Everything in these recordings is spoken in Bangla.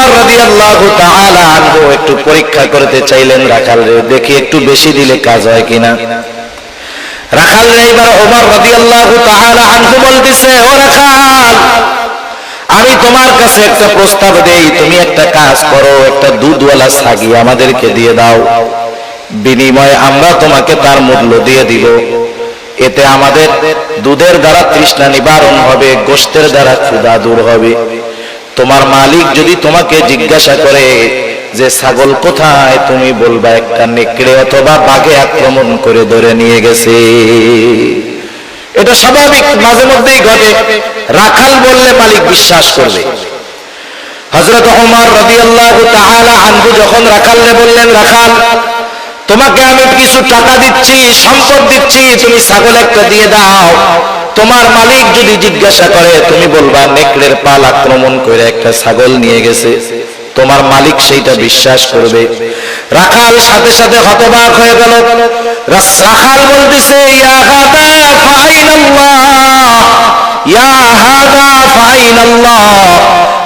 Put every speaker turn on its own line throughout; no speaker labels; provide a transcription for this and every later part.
ওমর রাদিয়াল্লাহু তাআলা আনহু একটু পরীক্ষা করতে চাইলেন রাখালরে, দেখি একটু বেশি দিলে কাজ হয় কিনা। রাখালরে এবার ওমর রাদিয়াল্লাহু তাআলা আনহু বলতেছে, ও রাখাল, আমি তোমার কাছে একটা প্রস্তাব দেই, তুমি একটা কাজ করো, একটা দুধওয়ালা ছাগি আমাদেরকে দিয়ে দাও, বিনিময়ে আমরা তোমাকে তার মূল্য দিয়ে দিব। এতে আমাদের দুধের দ্বারা তৃষ্ণা নিবারণ হবে, গোশতের দ্বারা ক্ষুধা দূর হবে। তোমার মালিক যদি তোমাকে জিজ্ঞাসা করে যে ছাগল কোথায়, তুমি বলবা একটা নেকড়ে অথবা বাঘে আক্রমণ করে ধরে নিয়ে গেছে। এটা স্বাভাবিক, মাঝে মধ্যেই ঘটে। রাখাল বললে মালিক বিশ্বাস করবে। হযরত ওমর রাদিয়াল্লাহু তাআলা আনহু যখন রাখালকে বললেন, রাখাল, তোমাকে আমি কিছু টাকা দিচ্ছি, সম্পদ দিচ্ছি, তুমি ছাগল একটা দিয়ে দাও, তোমার মালিক যদি জিজ্ঞাসা করে তুমি বলবা নেকড়ের পাল আক্রমণ করে একটা ছাগল নিয়ে গেছে, তোমার মালিক সেইটা বিশ্বাস করবে। রাখাল সাথে সাথে হতবাক হয়ে গেল। রাখাল বলতেছে, ইয়া হাদা ফাইনাল্লাহ, ইয়া হাদা ফাইনাল্লাহ।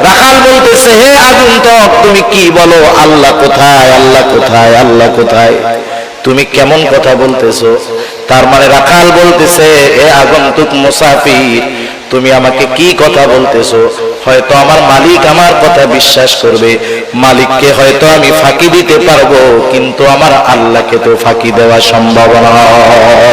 রাখাল বলতেছে, হে আগন্তুক, তুমি কি বলো? আল্লাহ কোথায়, আল্লাহ কোথায়, আল্লাহ কোথায়? তুমি কেমন কথা বলতেছো? তার মানে রাখাল বলতেছে, হে আগন্তুক মুসাফির, তুমি আমাকে কি কথা বলতেছো? হয়তো আমার মালিক আমার কথা বিশ্বাস করবে, মালিককে হয়তো আমি ফাঁকি দিতে পারবো, কিন্তু আমার আল্লাহকে তো ফাঁকি দেওয়া সম্ভব নয়।